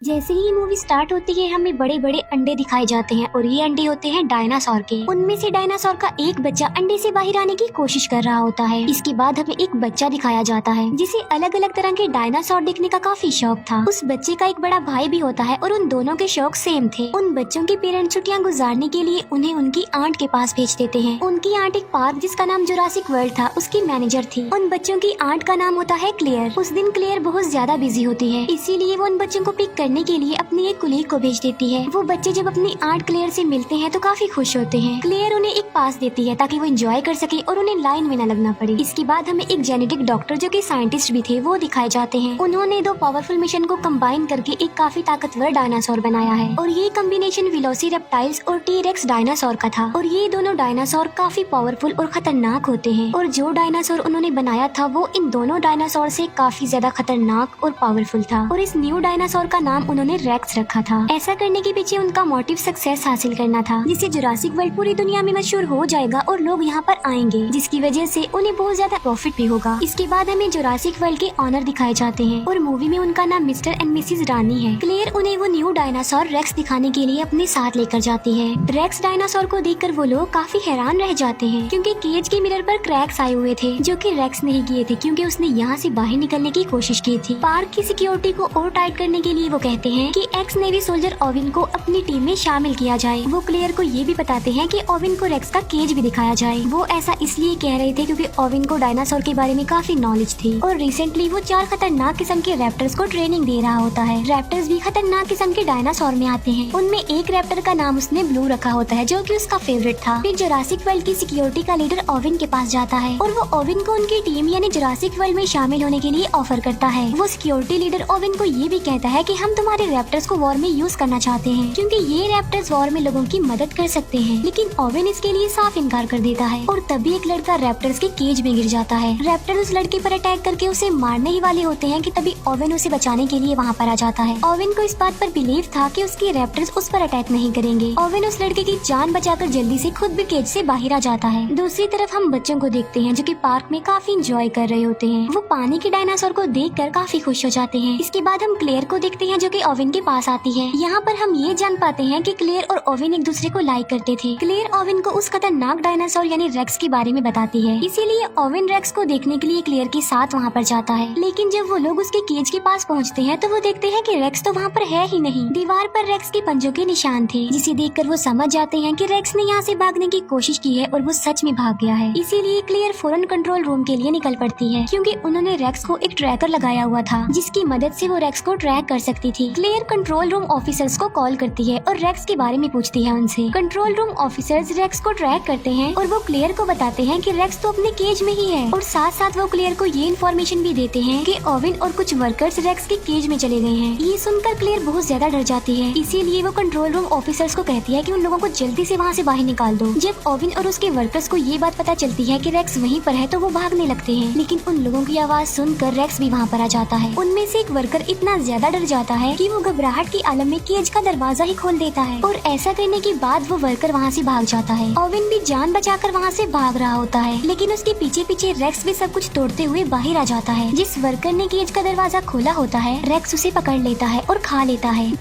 जैसे ही movie start होती है हमें बड़े बड़े अंडे दिखाए जाते हैं और ये अंडे होते हैं डायनासोर के। उनमें से डायनासोर का एक बच्चा अंडे से बाहर आने की कोशिश कर रहा होता है। इसके बाद हमें एक बच्चा दिखाया जाता है जिसे अलग अलग तरह के डायनासोर देखने का काफी शौक था। उस बच्चे का एक बड़ा भाई भी होता है और उन दोनों के शौक सेम थे। उन बच्चों के पेरेंट्स छुट्टियां गुजारने के लिए उन्हें उनकी आंट के पास भेज देते हैं। उनकी आंट एक पार्क जिसका नाम जुरासिक वर्ल्ड था उसकी मैनेजर थी। उन बच्चों की आंट का नाम होता है क्लेयर। उस दिन क्लेयर बहुत ज्यादा बिजी होती है, इसीलिए वो उन बच्चों को पिक करने के लिए अपनी एक कुलीग को भेज देती है। वो बच्चे जब अपनी आंट क्लेयर से मिलते हैं तो काफी खुश होते हैं। क्लेयर उन्हें एक पास देती है ताकि वो एंजॉय कर सके और उन्हें लाइन में न लगना पड़े। इसके बाद हमें एक जेनेटिक डॉक्टर जो कि साइंटिस्ट भी थे वो दिखाए जाते हैं। उन्होंने दो पावरफुल मिशन को कंबाइन करके एक काफी ताकतवर डायनासोर बनाया है और ये कॉम्बिनेशन वेलोसिरैप्टाइल्स और टी-रेक्स डायनासोर का था। और ये दोनों डायनासोर काफी पावरफुल और खतरनाक होते हैं और जो डायनासोर उन्होंने बनाया था वो इन दोनों डायनासोर से काफी ज्यादा खतरनाक और पावरफुल था। और इस न्यू डायनासोर का नाम उन्होंने रेक्स रखा था। ऐसा करने के पीछे उनका मोटिव सक्सेस हासिल करना था, जिससे जुरासिक वर्ल्ड पूरी दुनिया में मशहूर हो जाएगा और लोग यहाँ पर आएंगे, जिसकी वजह से उन्हें बहुत ज्यादा प्रॉफिट भी होगा। इसके बाद हमें जुरासिक वर्ल्ड के ऑनर दिखाए जाते हैं और मूवी में उनका नाम मिस्टर एंड मिसेस रानी है। क्लेयर उन्हें वो न्यू डायनासोर रेक्स दिखाने के लिए अपने साथ लेकर जाती है। रेक्स डायनासोर को देखकर वो लोग काफी हैरान रह जाते हैं क्योंकि केज के मिरर पर क्रैक्स आए हुए थे जो कि रेक्स नहीं किए थे क्योंकि उसने यहाँ से बाहर निकलने की कोशिश की थी। पार्क की सिक्योरिटी को और टाइट करने के लिए वो कहते हैं कि एक्स नेवी सोल्जर ओविन को अपनी टीम में शामिल किया जाए। वो क्लेयर को ये भी बताते हैं कि ओविन को रेक्स का केज भी दिखाया जाए। वो ऐसा इसलिए कह रहे थे क्योंकि ओविन को डायनासोर के बारे में काफी नॉलेज थी और रिसेंटली वो 4 खतरनाक किस्म के रैप्टर्स को ट्रेनिंग दे रहा होता है। रैप्टर्स भी खतरनाक किस्म के डायनासोर में आते हैं। उनमें एक रैप्टर का नाम उसने ब्लू रखा होता है जो कि उसका फेवरेट था। फिर जुरासिक वर्ल्ड की सिक्योरिटी का लीडर ओविन के पास जाता है और वो ओविन को उनकी टीम यानी जुरासिक वर्ल्ड में शामिल होने के लिए ऑफर करता है। वो सिक्योरिटी लीडर ओविन को ये भी कहता है कि हम तुम्हारे रैप्टर्स को वॉर में यूज करना चाहते हैं क्योंकि ये रैप्टर्स वॉर में लोगों की मदद कर सकते हैं। लेकिन ओविन इसके लिए साफ इनकार कर देता है और तभी एक लड़का रैप्टर्स के केज में गिर जाता है। रैप्टर उस लड़के पर अटैक करके उसे मारने ही वाले होते हैं कि तभी ओविन उसे बचाने के लिए वहाँ पर आ जाता है। ओविन को इस बात पर बिलीव था कि उसके रैप्टर्स उस पर अटैक नहीं करेंगे। ओविन उस लड़के की जान बचाकर जल्दी से खुद भी केज से बाहर आ जाता है। दूसरी तरफ हम बच्चों को देखते हैं जो कि पार्क में काफी इंजॉय कर रहे होते हैं। वो पानी के डायनासोर को देखकर काफी खुश हो जाते हैं। इसके बाद हम क्लेयर को देखते हैं जो कि ओविन के पास आती है। यहाँ पर हम ये जान पाते हैं कि क्लेयर और ओविन एक दूसरे को लाइक करते थे। क्लेयर ओविन को उस खतरनाक डायनासोर यानी रेक्स के बारे में बताती है, इसीलिए ओविन रेक्स को देखने के लिए क्लेयर के साथ वहाँ पर जाता है। लेकिन जब वो लोग उसके केज के पास पहुँचते हैं तो वो देखते हैं कि रेक्स तो वहाँ पर है ही नहीं। दीवार पर रेक्स के पंजों के निशान थे जिसे देखकर वो समझ जाते हैं कि रेक्स ने यहाँ से भागने की कोशिश की है और वो सच में भाग गया है। इसीलिए क्लेयर फौरन कंट्रोल रूम के लिए निकल पड़ती है क्योंकि उन्होंने रेक्स को एक ट्रैकर लगाया हुआ था जिसकी मदद से वो रेक्स को ट्रैक कर सकती थी। क्लेयर कंट्रोल रूम ऑफिसर्स को कॉल करती है और रेक्स के बारे में पूछती है उनसे। कंट्रोल रूम ऑफिसर्स रेक्स को ट्रैक करते हैं और वो क्लेयर को बताते हैं कि रेक्स तो अपने केज में ही है और साथ साथ वो क्लेयर को ये इन्फॉर्मेशन भी देते हैं कि ओविन और कुछ वर्कर्स रेक्स के केज में चले गए हैं। ये सुनकर क्लेयर बहुत ज्यादा डर जाती है, इसीलिए वो कंट्रोल रूम ऑफिसर्स को कहती है कि उन लोगों को जल्दी से वहाँ से बाहर निकाल दो। जब ओविन और उसके वर्कर्स को ये बात पता चलती है कि रेक्स वहीं पर है तो वो भागने लगते हैं, लेकिन उन लोगों की आवाज सुनकर रेक्स भी वहाँ पर आ जाता है। उनमें से एक वर्कर इतना ज्यादा डर जाता है कि वो घबराहट की आलम में केज का दरवाजा ही खोल देता है और ऐसा करने के बाद वो वर्कर वहाँ से भाग जाता है। ओविन भी जान बचाकर वहाँ से भाग रहा होता है, लेकिन उसके पीछे पीछे रेक्स भी सब कुछ तोड़ते हुए बाहर आ जाता है। जिस वर्कर ने केज का दरवाजा खोला होता है रेक्स उसे पकड़ लेता है और खा लेता है।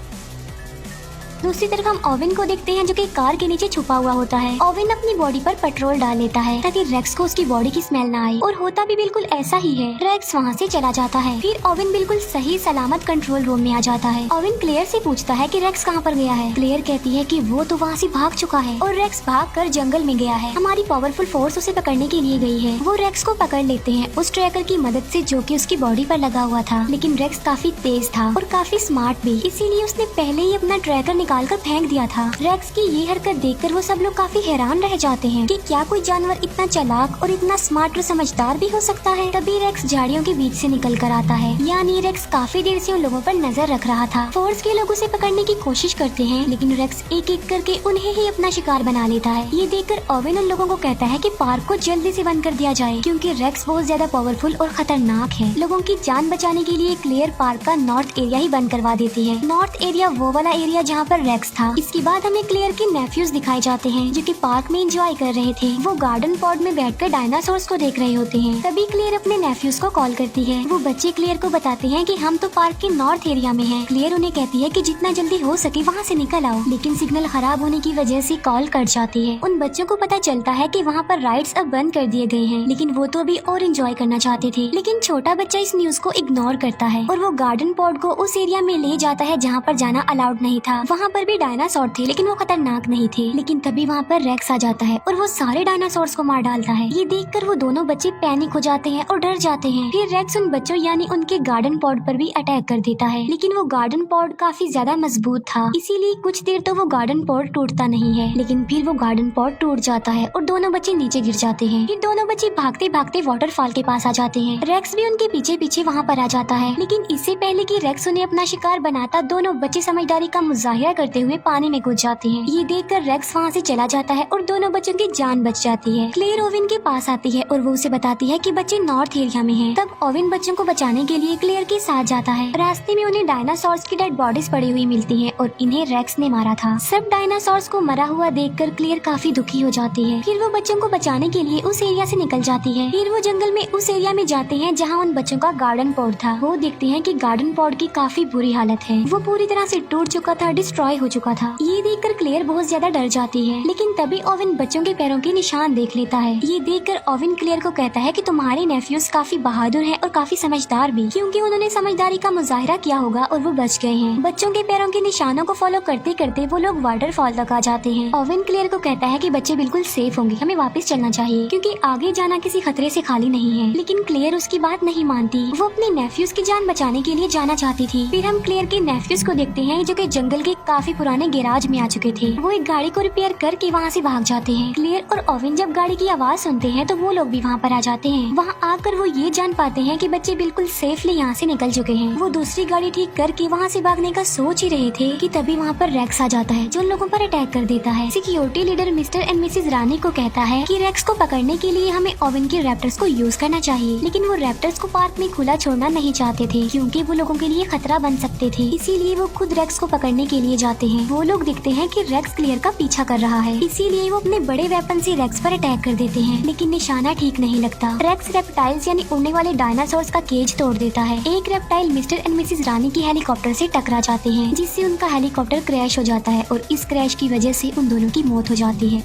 दूसरी तरफ हम ओविन को देखते हैं जो कि कार के नीचे छुपा हुआ होता है। ओविन अपनी बॉडी पर पेट्रोल डाल लेता है ताकि रेक्स को उसकी बॉडी की स्मेल ना आए और होता भी बिल्कुल ऐसा ही है। रेक्स वहाँ से चला जाता है। फिर ओविन बिल्कुल सही सलामत कंट्रोल रूम में आ जाता है। ओविन क्लेयर से पूछता है कि रेक्स कहाँ पर गया है। क्लेयर कहती है कि वो तो वहाँ से भाग चुका है और रेक्स भाग कर जंगल में गया है। हमारी पावरफुल फोर्स उसे पकड़ने के लिए गई है। वो रेक्स को पकड़ लेते हैं उस ट्रैकर की मदद से जो कि उसकी बॉडी पर लगा हुआ था, लेकिन रेक्स काफी तेज था और काफी स्मार्ट भी, इसीलिए उसने पहले ही अपना ट्रैकर निकाल कर फेंक दिया था। रेक्स की ये हरकत देखकर वो सब लोग काफी हैरान रह जाते हैं कि क्या कोई जानवर इतना चालाक और इतना स्मार्ट और समझदार भी हो सकता है। तभी रेक्स झाड़ियों के बीच से निकल कर आता है, यानी रेक्स काफी देर से उन लोगों पर नजर रख रहा था। फोर्स के लोग उसे पकड़ने की कोशिश करते हैं, लेकिन रेक्स एक एक करके उन्हें ही अपना शिकार बना लेता है। ये देखकर ओविन उन लोगों को कहता है कि पार्क को जल्दी से बंद कर दिया जाए क्योंकि रेक्स बहुत ज्यादा पावरफुल और खतरनाक है। लोगों की जान बचाने के लिए क्लेयर पार्क का नॉर्थ एरिया ही बंद करवा देती है। नॉर्थ एरिया वो वाला एरिया जहाँ पर पर रेक्स था। इसके बाद हमें क्लेयर के नेफ्यूज दिखाए जाते हैं जो कि पार्क में एंजॉय कर रहे थे। वो गार्डन पॉड में बैठकर डायनासोर्स को देख रहे होते हैं। तभी क्लेयर अपने नेफ्यूज को कॉल करती है। वो बच्चे क्लेयर को बताते हैं कि हम तो पार्क के नॉर्थ एरिया में हैं। क्लेयर उन्हें कहती है कि जितना जल्दी हो सके वहाँ से निकल आओ, लेकिन सिग्नल खराब होने की वजह से कॉल कट जाती है। उन बच्चों को पता चलता है कि वहाँ पर राइड्स अब बंद कर दिए गए हैं, लेकिन वो तो अभी और एंजॉय करना चाहते थे। लेकिन छोटा बच्चा इस न्यूज को इग्नोर करता है और वो गार्डन पॉड को उस एरिया में ले जाता है जहाँ पर जाना अलाउड नहीं था। वहाँ पर भी डायनासोर थे, लेकिन वो खतरनाक नहीं थे। लेकिन तभी वहाँ पर रेक्स आ जाता है और वो सारे डायनासोर्स को मार डालता है। ये देखकर वो दोनों बच्चे पैनिक हो जाते हैं और डर जाते हैं। फिर रेक्स उन बच्चों यानी उनके गार्डन पॉड पर भी अटैक कर देता है, लेकिन वो गार्डन पॉड काफी ज्यादा मजबूत था, इसीलिए कुछ देर तो वो गार्डन पॉड टूटता नहीं है। लेकिन फिर वो गार्डन पॉड टूट जाता है और दोनों बच्चे नीचे गिर जाते हैं। फिर दोनों बच्चे भागते भागते वाटरफॉल के पास आ जाते हैं। रेक्स भी उनके पीछे पीछे वहाँ पर आ जाता है, लेकिन इससे पहले कि रेक्स उन्हें अपना शिकार बनाता, दोनों बच्चे समझदारी का मुजाहिरा करते हुए पानी में कूद जाते हैं। ये देखकर रेक्स वहाँ से चला जाता है और दोनों बच्चों की जान बच जाती है। क्लेयर ओविन के पास आती है और वो उसे बताती है कि बच्चे नॉर्थ एरिया में हैं। तब ओविन बच्चों को बचाने के लिए क्लेयर के साथ जाता है। रास्ते में उन्हें डायनासोर्स की डेड बॉडीज पड़ी हुई मिलती है और इन्हें रेक्स ने मारा था। सब डायनासोर्स को मरा हुआ देखकर क्लेयर काफी दुखी हो जाती है। फिर वो बच्चों को बचाने के लिए उस एरिया से निकल जाती है। फिर वो जंगल में उस एरिया में जाते हैं जहाँ उन बच्चों का गार्डन पॉड था। वो देखते हैं कि गार्डन पॉड की काफी बुरी हालत है, वो पूरी तरह से टूट चुका था, डिस्ट्रॉय हो चुका था। ये देखकर क्लेयर बहुत ज्यादा डर जाती है, लेकिन तभी ओविन बच्चों के पैरों के निशान देख लेता है। ये देखकर ओविन क्लेयर को कहता है कि तुम्हारे नेफ्यूज काफी बहादुर हैं और काफी समझदार भी, क्योंकि उन्होंने समझदारी का मुजाहिरा किया होगा और वो बच गए हैं। बच्चों के पैरों के निशानों को फॉलो करते करते वो लोग वाटरफॉल तक आ जाते हैं। ओविन क्लेयर को कहता है कि बच्चे बिल्कुल सेफ होंगे, हमें वापस चलना चाहिए क्योंकि आगे जाना किसी खतरे से खाली नहीं है। लेकिन क्लेयर उसकी बात नहीं मानती। वो अपने नेफ्यूज की जान बचाने के लिए जाना चाहती थी। फिर हम क्लेयर के नेफ्यूज को देखते हैं जो कि जंगल के काफी पुराने गैराज में आ चुके थे। वो एक गाड़ी को रिपेयर करके वहाँ से भाग जाते हैं। क्लेयर और ओविन जब गाड़ी की आवाज सुनते हैं तो वो लोग भी वहाँ पर आ जाते हैं। वहाँ आकर वो ये जान पाते हैं कि बच्चे बिल्कुल सेफली यहाँ से निकल चुके हैं। वो दूसरी गाड़ी ठीक करके वहाँ से भागने का सोच ही रहे थे कि तभी वहाँ पर रेक्स आ जाता है जो लोगों पर अटैक कर देता है। Security leader mister and missus Rani को कहता है कि रेक्स को पकड़ने के लिए हमें ओविन के रैप्टर्स को यूज करना चाहिए, लेकिन वो रैप्टर्स को पार्क में खुला छोड़ना नहीं चाहते थे क्योंकि वो लोगों के लिए खतरा बन सकते थे। इसीलिए वो खुद रेक्स को पकड़ने के लिए जाते हैं। वो लोग देखते हैं कि रेक्स क्लेयर का पीछा कर रहा है, इसीलिए वो अपने बड़े वेपन से रेक्स पर अटैक कर देते हैं, लेकिन निशाना ठीक नहीं लगता। रेक्स रेप्टाइल्स यानी उड़ने वाले डायनासोर्स का केज तोड़ देता है। एक रेप्टाइल मिस्टर एंड मिसेज रानी की हेलीकॉप्टर से टकरा जाते हैं, जिससे उनका हेलीकॉप्टर क्रैश हो जाता है और इस क्रैश की वजह से उन दोनों की मौत हो जाती है।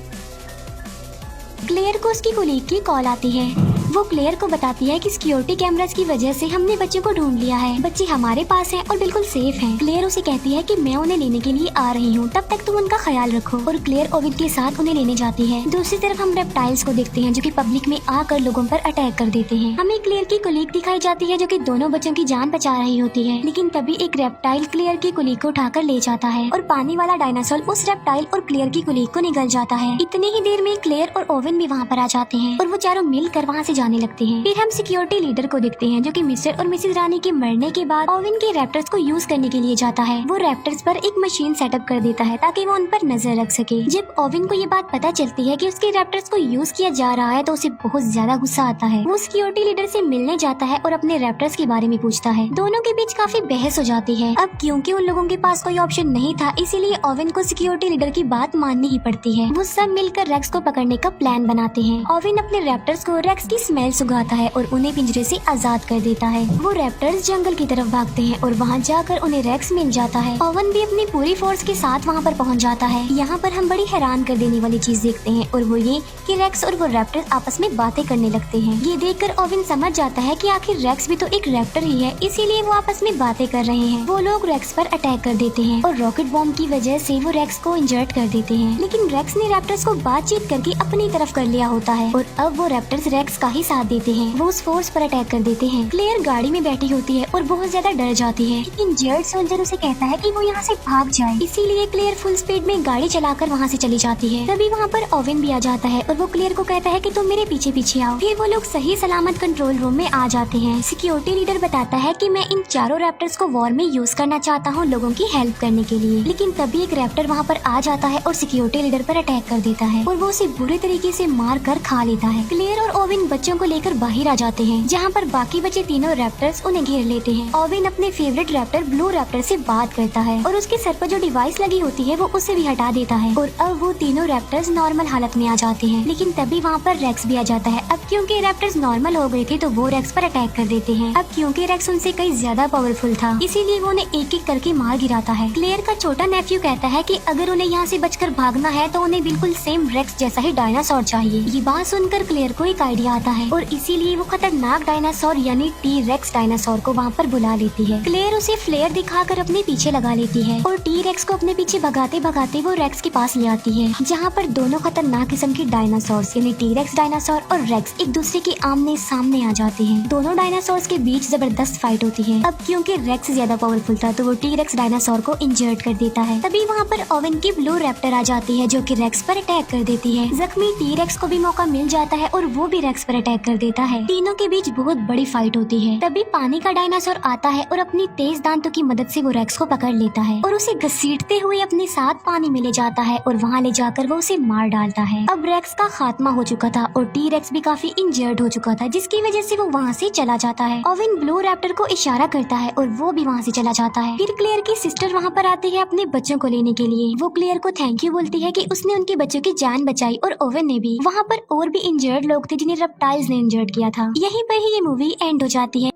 क्लेयर को उसकी कोलीग की कॉल आती है। वो क्लेयर को बताती है कि सिक्योरिटी कैमरास की वजह से हमने बच्चों को ढूंढ लिया है, बच्चे हमारे पास हैं और बिल्कुल सेफ हैं। क्लेयर उसे कहती है कि मैं उन्हें लेने के लिए आ रही हूँ, तब तक तुम उनका ख्याल रखो, और क्लेयर ओविन के साथ उन्हें लेने जाती है। दूसरी तरफ हम रेप्टाइल्स को देखते हैं जो कि पब्लिक में आकर लोगों पर अटैक कर देते हैं। हमें क्लेयर की कोलीग दिखाई जाती है जो कि दोनों बच्चों की जान बचा रही होती है, लेकिन तभी एक रेप्टाइल क्लेयर की कोलीग को उठाकर ले जाता है और पानी वाला डायनासोर उस रेप्टाइल और क्लेयर की कोलीग को निगल जाता है। इतनी ही देर में क्लेयर और ओविन भी वहाँ पर आ जाते हैं और वो चारों मिलकर वहाँ से जाने लगते हैं। फिर हम सिक्योरिटी लीडर को देखते हैं जो कि मिस्टर और मिसेज रानी के मरने के बाद ओविन के रैप्टर्स को यूज करने के लिए जाता है। वो रैप्टर्स पर एक मशीन सेटअप कर देता है ताकि वो उन पर नजर रख सके। जब ओविन को ये बात पता चलती है कि उसके रैप्टर्स को यूज किया जा रहा है तो उसे बहुत ज्यादा गुस्सा आता है। वो सिक्योरिटी लीडर से मिलने जाता है और अपने रैप्टर्स के बारे में पूछता है। दोनों के बीच काफी बहस हो जाती है। अब क्योंकि उन लोगों के पास कोई ऑप्शन नहीं था, इसीलिए ओविन को सिक्योरिटी लीडर की बात माननी ही पड़ती है। वो सब मिलकर रेक्स को पकड़ने का प्लान बनाते हैं। ओविन अपने रैप्टर्स को रेक्स की स्मेल सुंघाता है और उन्हें पिंजरे से आजाद कर देता है। वो रैप्टर्स जंगल की तरफ भागते हैं और वहाँ जाकर उन्हें रेक्स मिल जाता है। ओवन भी अपनी पूरी फोर्स के साथ वहाँ पर पहुँच जाता है। यहाँ पर हम बड़ी हैरान कर देने वाली चीज देखते हैं और वो ये कि रेक्स और वो रैप्टर्स आपस में बातें करने लगते हैं। ये देखकर ओवन समझ जाता है कि आखिर रेक्स भी तो एक रैप्टर ही है, इसीलिए वो आपस में बातें कर रहे हैं। वो लोग रेक्स पर अटैक कर देते हैं और रॉकेट बॉम्ब की वजह से वो रेक्स को इंजर्ड कर देते हैं, लेकिन रेक्स ने रैप्टर्स को बातचीत करके अपनी तरफ कर लिया होता है और अब वो रैप्टर्स रेक्स का ही साथ देते हैं। वो उस फोर्स पर अटैक कर देते हैं। क्लेयर गाड़ी में बैठी होती है और बहुत ज्यादा डर जाती है, लेकिन जेड सोल्जर उसे कहता है कि वो यहाँ से भाग जाए, इसीलिए क्लेयर फुल स्पीड में गाड़ी चलाकर वहाँ से चली जाती है। तभी वहाँ पर ओविन भी आ जाता है और वो क्लेयर को कहता है कि तुम मेरे पीछे पीछे आओ। फिर वो लोग सही सलामत कंट्रोल रूम में आ जाते हैं। सिक्योरिटी लीडर बताता है कि मैं इन चारों रैप्टर्स को वॉर में यूज करना चाहता हूँ लोगों की हेल्प करने के लिए, लेकिन तभी एक रैप्टर वहाँ पर आ जाता है और सिक्योरिटी लीडर पर अटैक कर देता है और वो उसे बुरे तरीके से मार कर खा लेता है। क्लेयर और ओविन बच्चों बच्चों को लेकर बाहर आ जाते हैं, जहाँ पर बाकी बचे तीनों रैप्टर्स उन्हें घेर लेते हैं। ओवेन अपने फेवरेट रैप्टर ब्लू रैप्टर से बात करता है और उसके सर पर जो डिवाइस लगी होती है वो उसे भी हटा देता है और अब वो तीनों रैप्टर्स नॉर्मल हालत में आ जाते हैं। लेकिन तभी वहाँ पर रेक्स भी आ जाता है। अब क्योंकि रैप्टर्स नॉर्मल हो गए थे तो वो रेक्स पर अटैक कर देते हैं। अब क्योंकि रेक्स उनसे कई ज्यादा पावरफुल था, इसीलिए वो उन्हें एक एक करके मार गिराता है। क्लेयर का छोटा नेफ्यू कहता है कि अगर उन्हें यहाँ से बचकर भागना है तो उन्हें बिल्कुल सेम रेक्स जैसा ही डायनासोर चाहिए। ये बात सुनकर क्लेयर को एक आइडिया आता है और इसीलिए वो खतरनाक डायनासोर यानी टी रेक्स डायनासोर को वहाँ पर बुला लेती है। क्लेयर उसे फ्लेयर दिखाकर अपने पीछे लगा लेती है और टी रेक्स को अपने पीछे भगाते भगाते वो रेक्स के पास ले आती है, जहाँ पर दोनों खतरनाक किस्म के डायनासोर यानी टी रेक्स डायनासोर और रेक्स एक दूसरे के आमने सामने आ जाते हैं। दोनों डायनासोर्स के बीच जबरदस्त फाइट होती है। अब क्योंकि रेक्स ज्यादा पावरफुल था तो वो टी रेक्स डायनासोर को इंजर्ड कर देता है। तभी वहाँ पर ओवेन की ब्लू रैप्टर आ जाती है जो कि रेक्स पर अटैक कर देती है। जख्मी टी रेक्स को भी मौका मिल जाता है और वो भी रेक्स पर अटैक कर देता है। तीनों के बीच बहुत बड़ी फाइट होती है। तभी पानी का डायनासोर आता है और अपनी तेज दांतों की मदद से वो रेक्स को पकड़ लेता है और उसे घसीटते हुए अपने साथ पानी में ले जाता है और वहाँ ले जाकर वो उसे मार डालता है। अब रेक्स का खात्मा हो चुका था और टी रेक्स भी काफी इंजर्ड हो चुका था, जिसकी वजह से वो वहाँ से चला जाता है। ओवेन ब्लू रैप्टर को इशारा करता है और वो भी वहाँ से चला जाता है। फिर क्लेयर की सिस्टर वहाँ पर आती है अपने बच्चों को लेने के लिए। वो क्लेयर को थैंक यू बोलती है कि उसने उनके बच्चों की जान बचाई और ओवेन ने भी। वहाँ पर और भी इंजर्ड लोग थे जिन्हें रेप्टाइल्स ने इंजर्ड किया था। यहीं पर ही ये मूवी एंड हो जाती है।